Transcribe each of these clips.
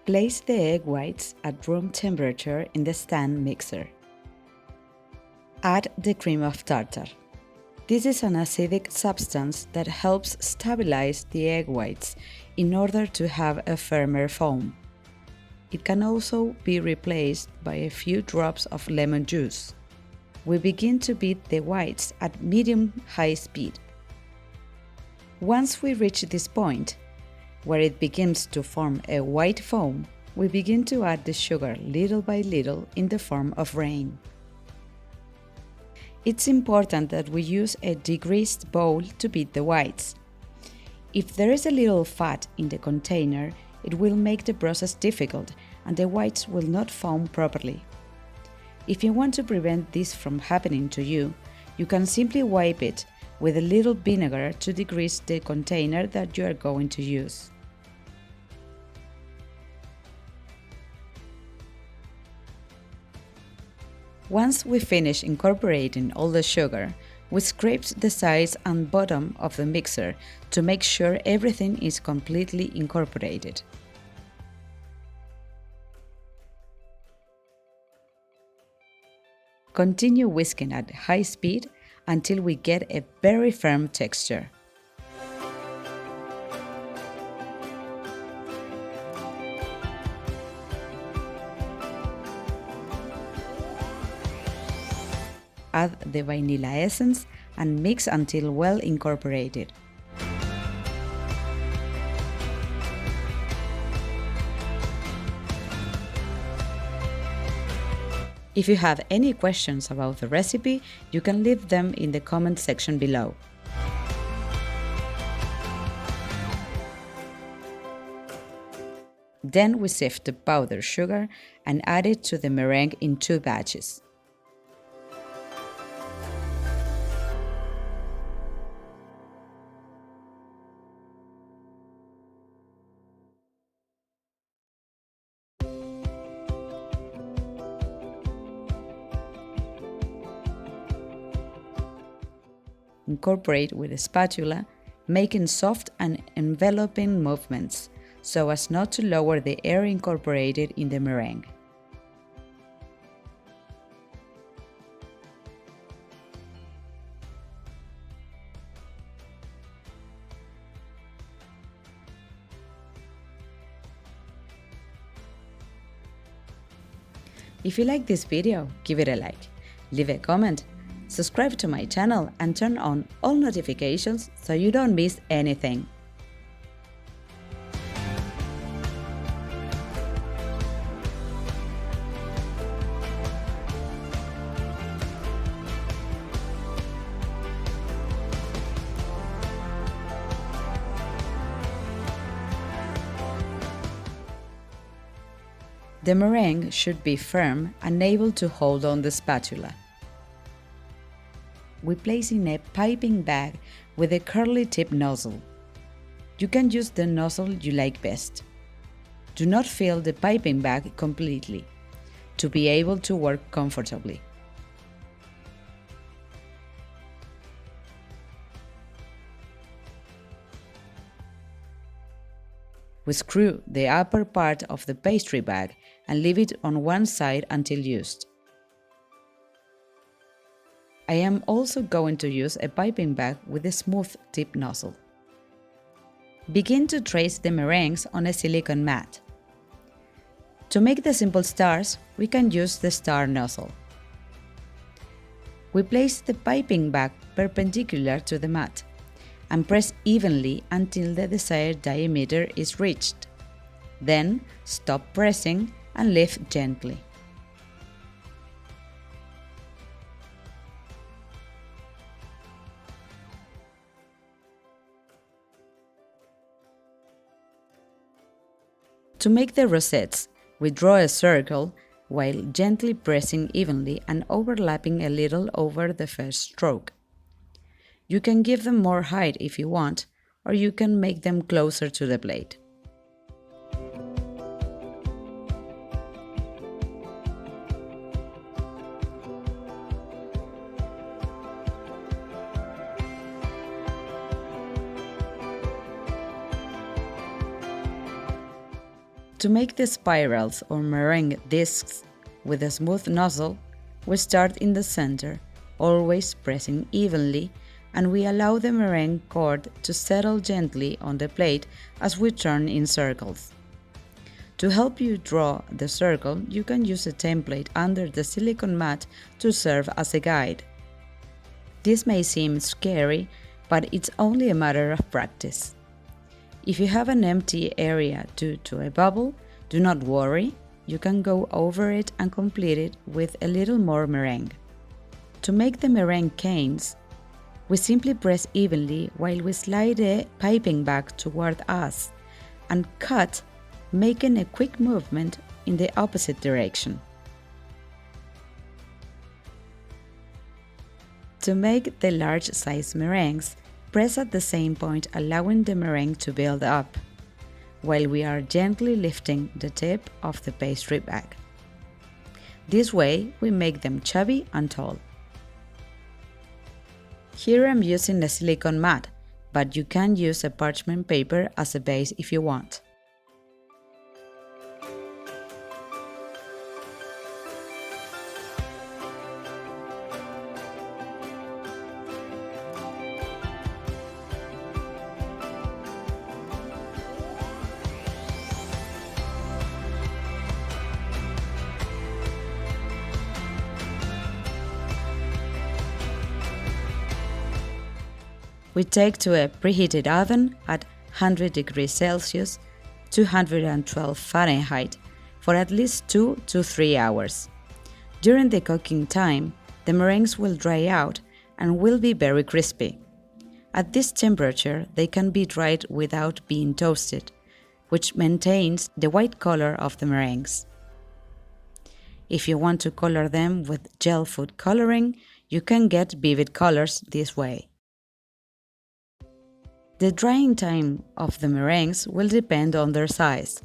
Place the egg whites at room temperature in the stand mixer. Add the cream of tartar. This is an acidic substance that helps stabilize the egg whites in order to have a firmer foam. It can also be replaced by a few drops of lemon juice. We begin to beat the whites at medium-high speed. Once we reach this point, where it begins to form a white foam, we begin to add the sugar little by little in the form of rain. It's important that we use a degreased bowl to beat the whites. If there is a little fat in the container, it will make the process difficult and the whites will not foam properly. If you want to prevent this from happening to you, you can simply wipe it with a little vinegar to degrease the container that you are going to use. Once we finish incorporating all the sugar, we scrape the sides and bottom of the mixer to make sure everything is completely incorporated. Continue whisking at high speed until we get a very firm texture. Add the vanilla essence and mix until well incorporated. If you have any questions about the recipe, you can leave them in the comment section below. Then we sift the powdered sugar and add it to the meringue in 2 batches. Incorporate with a spatula, making soft and enveloping movements so as not to lower the air incorporated in the meringue. If you like this video, give it a like, leave a comment, subscribe to my channel and turn on all notifications so you don't miss anything. The meringue should be firm and able to hold on the spatula. We place in a piping bag with a curly tip nozzle. You can use the nozzle you like best. Do not fill the piping bag completely to be able to work comfortably. We screw the upper part of the pastry bag and leave it on one side until used. I am also going to use a piping bag with a smooth tip nozzle. Begin to trace the meringues on a silicone mat. To make the simple stars, we can use the star nozzle. We place the piping bag perpendicular to the mat and press evenly until the desired diameter is reached. Then stop pressing and lift gently. To make the rosettes, we draw a circle while gently pressing evenly and overlapping a little over the first stroke. You can give them more height if you want, or you can make them closer to the plate. To make the spirals or meringue discs with a smooth nozzle, we start in the center, always pressing evenly, and we allow the meringue cord to settle gently on the plate as we turn in circles. To help you draw the circle, you can use a template under the silicone mat to serve as a guide. This may seem scary, but it's only a matter of practice. If you have an empty area due to a bubble, do not worry, you can go over it and complete it with a little more meringue. To make the meringue canes, we simply press evenly while we slide the piping bag toward us and cut, making a quick movement in the opposite direction. To make the large size meringues, press at the same point, allowing the meringue to build up, while we are gently lifting the tip of the pastry bag. This way, we make them chubby and tall. Here I'm using a silicone mat, but you can use a parchment paper as a base if you want. We take to a preheated oven at 100 degrees Celsius, 212 Fahrenheit, for at least 2 to 3 hours. During the cooking time, the meringues will dry out and will be very crispy. At this temperature, they can be dried without being toasted, which maintains the white color of the meringues. If you want to color them with gel food coloring, you can get vivid colors this way. The drying time of the meringues will depend on their size.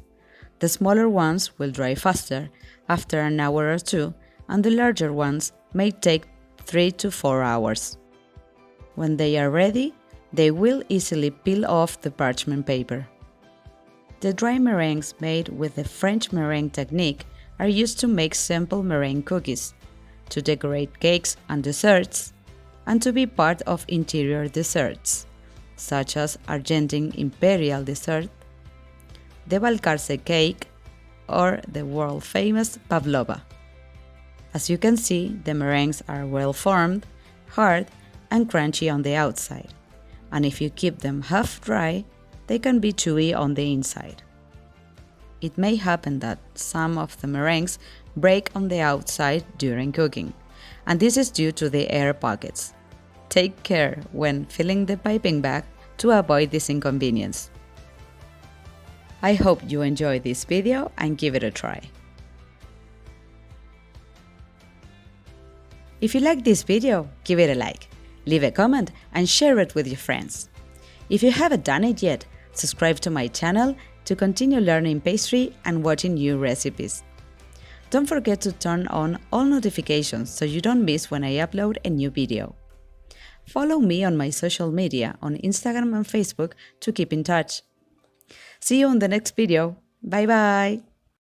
The smaller ones will dry faster, after an hour or two, and the larger ones may take 3 to 4 hours. When they are ready, they will easily peel off the parchment paper. The dry meringues made with the French Meringue technique are used to make simple meringue cookies, to decorate cakes and desserts, and to be part of interior desserts, such as Argentine imperial dessert, the Balcarce cake, or the world-famous pavlova. As you can see, the meringues are well-formed, hard, and crunchy on the outside, and if you keep them half-dry, they can be chewy on the inside. It may happen that some of the meringues break on the outside during cooking, and this is due to the air pockets. Take care when filling the piping bag to avoid this inconvenience. I hope you enjoyed this video and give it a try. If you like this video, give it a like, leave a comment and share it with your friends. If you haven't done it yet, subscribe to my channel to continue learning pastry and watching new recipes. Don't forget to turn on all notifications so you don't miss when I upload a new video. Follow me on my social media on Instagram and Facebook to keep in touch. See you on the next video. Bye bye!